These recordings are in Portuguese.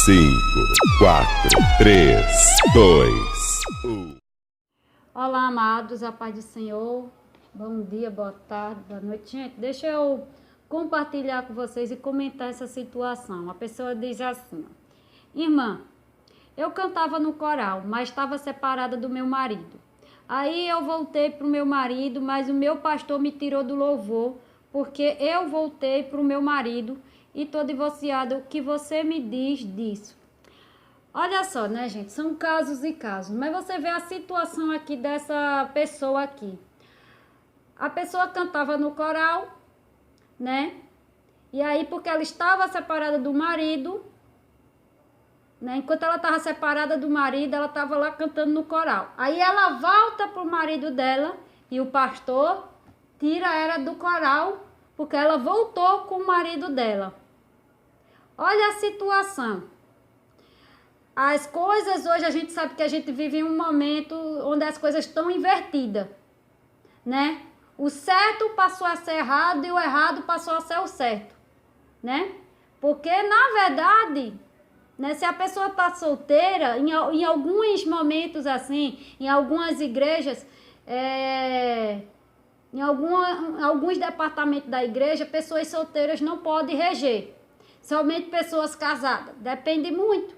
5, 4, 3, 2, 1. Olá, amados, a paz do Senhor. Bom dia, boa tarde, boa noite. Gente, deixa eu compartilhar com vocês e comentar essa situação. A pessoa diz assim: irmã, eu cantava no coral, mas estava separada do meu marido. Aí eu voltei para o meu marido, mas o meu pastor me tirou do louvor, porque eu voltei para o meu marido e estou divorciada. O que você me diz disso? Olha só, né, gente? São casos e casos. Mas você vê a situação aqui dessa pessoa aqui. A pessoa cantava no coral, né? E aí, porque ela estava separada do marido, né? Enquanto ela estava separada do marido, ela estava lá cantando no coral. Aí ela volta pro marido dela e o pastor tira ela do coral, porque ela voltou com o marido dela. Olha a situação. As coisas hoje, a gente sabe que a gente vive em um momento onde as coisas estão invertidas, né? O certo passou a ser errado e o errado passou a ser o certo, né? Porque, na verdade, né, se a pessoa está solteira, em alguns momentos assim, em algumas igrejas, em alguns departamentos da igreja, pessoas solteiras não podem reger. Somente pessoas casadas. Depende muito,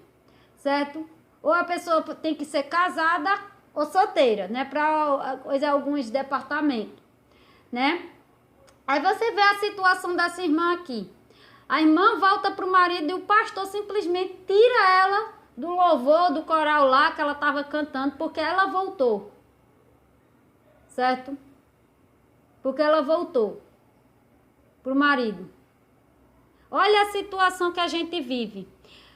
certo? Ou a pessoa tem que ser casada ou solteira, né? Para alguns departamentos, né? Aí você vê a situação dessa irmã aqui. A irmã volta para o marido e o pastor simplesmente tira ela do louvor, do coral lá que ela estava cantando, porque ela voltou, certo? Porque ela voltou para o marido. Olha a situação que a gente vive.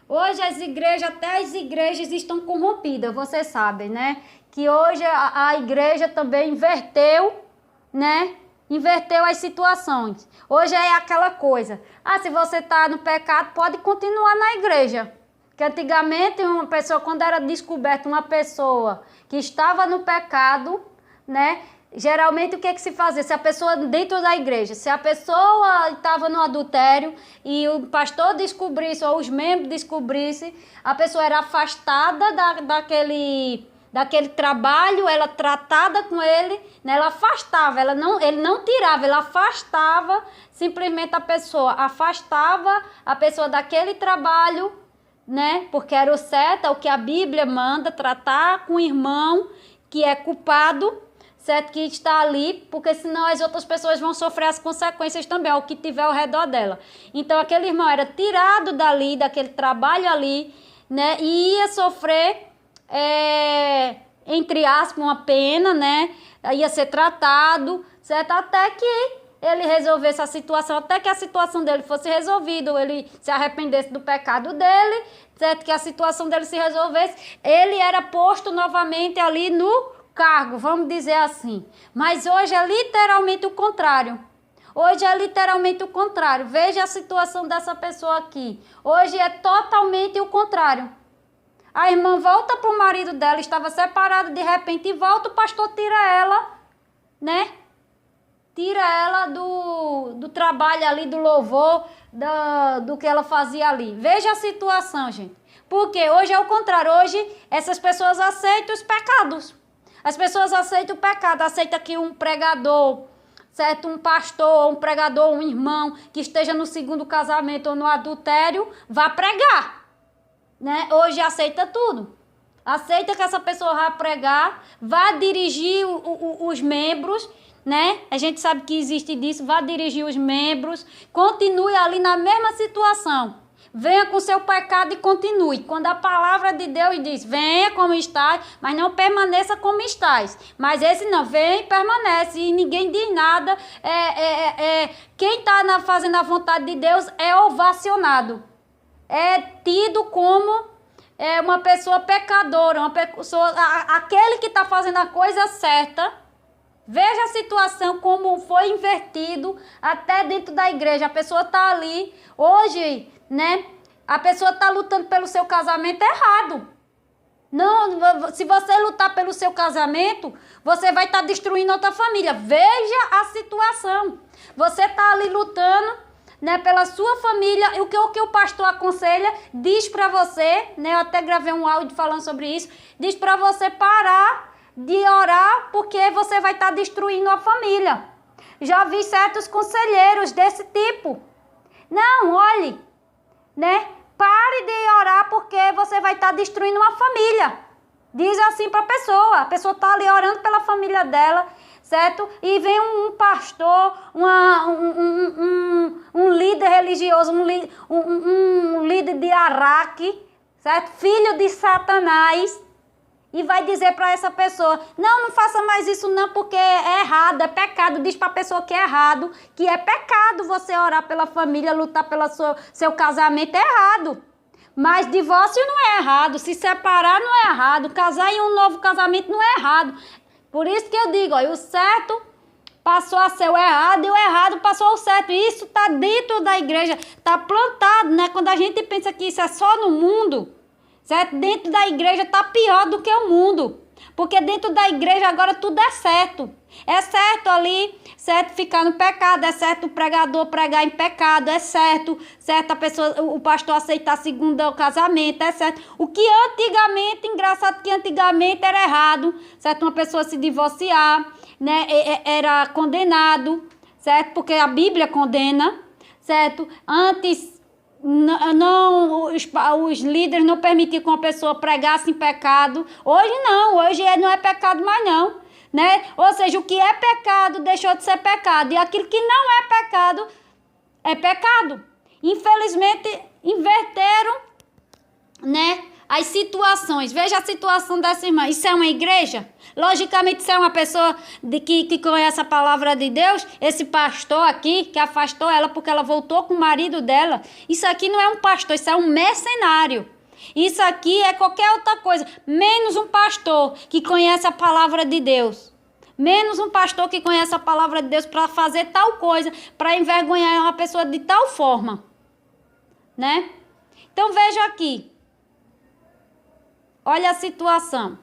Hoje as igrejas, até as igrejas estão corrompidas, vocês sabem, né? Que hoje a igreja também inverteu, né? Inverteu as situações. Hoje é aquela coisa. Se você está no pecado, pode continuar na igreja. Que antigamente, uma pessoa, quando era descoberta uma pessoa que estava no pecado, né? Geralmente o que se fazia? Se a pessoa dentro da igreja, se a pessoa estava no adultério e o pastor descobrisse ou os membros descobrissem, a pessoa era afastada daquele trabalho, ela tratada com ele, né? Ela afastava, ele não tirava, ela afastava simplesmente a pessoa, afastava a pessoa daquele trabalho, né? Porque era o certo, é o que a Bíblia manda, tratar com o irmão que é culpado, certo? Que está ali, porque senão as outras pessoas vão sofrer as consequências também, ao que tiver ao redor dela. Então aquele irmão era tirado dali, daquele trabalho ali, né? E ia sofrer, entre aspas, uma pena, né? Ia ser tratado, certo? Até que ele resolvesse a situação, até que a situação dele fosse resolvida, ele se arrependesse do pecado dele, certo? Que a situação dele se resolvesse, ele era posto novamente ali no cargo, vamos dizer assim. Mas hoje é literalmente o contrário. Hoje é literalmente o contrário. Veja a situação dessa pessoa aqui. Hoje é totalmente o contrário. A irmã volta para o marido dela, estava separada, de repente volta, o pastor tira ela, né? Tira ela do trabalho ali, do louvor, do que ela fazia ali. Veja a situação, gente. Porque hoje é o contrário. Hoje essas pessoas aceitam os pecados. As pessoas aceitam o pecado, aceitam que um pregador, certo? Um pastor, um pregador, um irmão que esteja no segundo casamento ou no adultério, vá pregar, né? Hoje aceita tudo. Aceita que essa pessoa vá pregar, vá dirigir os membros, né? A gente sabe que existe disso, vá dirigir os membros, continue ali na mesma situação. Venha com seu pecado e continue. Quando a palavra de Deus diz, venha como estás, mas não permaneça como estás. Mas esse não, vem e permanece. E ninguém diz nada. Quem está fazendo a vontade de Deus é ovacionado. É tido como uma pessoa pecadora, uma pessoa, aquele que está fazendo a coisa certa. Veja a situação como foi invertido até dentro da igreja. A pessoa está ali hoje, né? A pessoa está lutando pelo seu casamento errado. Não, se você lutar pelo seu casamento, você vai estar destruindo outra família. Veja a situação. Você está ali lutando, né, pela sua família. O que o pastor aconselha, diz para você, né, eu até gravei um áudio falando sobre isso, diz para você parar de orar, porque você vai estar destruindo a família. Já vi certos conselheiros desse tipo. Não, olhe, né, pare de orar, porque você vai estar destruindo uma família. Diz assim para a pessoa está ali orando pela família dela, certo? E vem um pastor, um líder religioso, um líder de Araque, certo? Filho de Satanás, e vai dizer para essa pessoa, não faça mais isso não, porque é errado, é pecado. Diz para a pessoa que é errado, que é pecado você orar pela família, lutar pelo seu casamento, é errado. Mas divórcio não é errado, se separar não é errado, casar em um novo casamento não é errado. Por isso que eu digo, ó, o certo passou a ser o errado e o errado passou ao certo. E isso está dentro da igreja, está plantado, né? Quando a gente pensa que isso é só no mundo, certo? Dentro da igreja está pior do que o mundo. Porque dentro da igreja agora tudo é certo. É certo ali, certo, ficar no pecado, é certo o pregador pregar em pecado, é certo a pessoa, o pastor aceitar segundo o casamento, é certo. O que antigamente, engraçado que antigamente era errado, certo, uma pessoa se divorciar, né, era condenado, certo, porque a Bíblia condena, certo. Antes os líderes não permitiam que uma pessoa pregasse em pecado. Hoje não, hoje não é pecado mais não, né? Ou seja, o que é pecado deixou de ser pecado, e aquilo que não é pecado é pecado. Infelizmente inverteram, né, as situações. Veja a situação dessa irmã. Isso é uma igreja? Logicamente, isso é uma pessoa que conhece a palavra de Deus. Esse pastor aqui, que afastou ela porque ela voltou com o marido dela. Isso aqui não é um pastor, isso é um mercenário. Isso aqui é qualquer outra coisa, menos um pastor que conhece a palavra de Deus. Menos um pastor que conhece a palavra de Deus para fazer tal coisa, para envergonhar uma pessoa de tal forma, né? Então veja aqui. Olha a situação.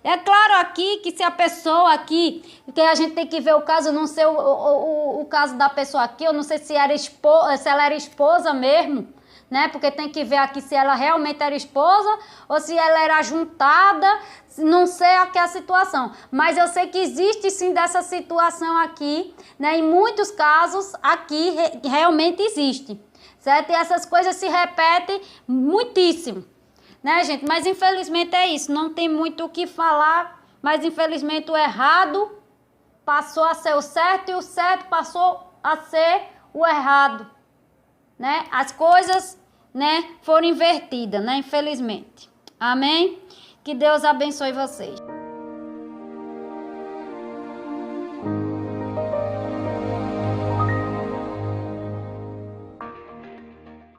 É claro aqui que se a pessoa aqui, que a gente tem que ver o caso, não sei o caso da pessoa aqui, eu não sei se ela era esposa mesmo, né? Porque tem que ver aqui se ela realmente era esposa ou se ela era juntada, não sei aqui a situação. Mas eu sei que existe sim dessa situação aqui, né? Em muitos casos aqui realmente existe, certo? E essas coisas se repetem muitíssimo, né, gente? Mas infelizmente é isso, não tem muito o que falar, mas infelizmente o errado passou a ser o certo e o certo passou a ser o errado, né? As coisas, né, foram invertidas, né, infelizmente. Amém? Que Deus abençoe vocês.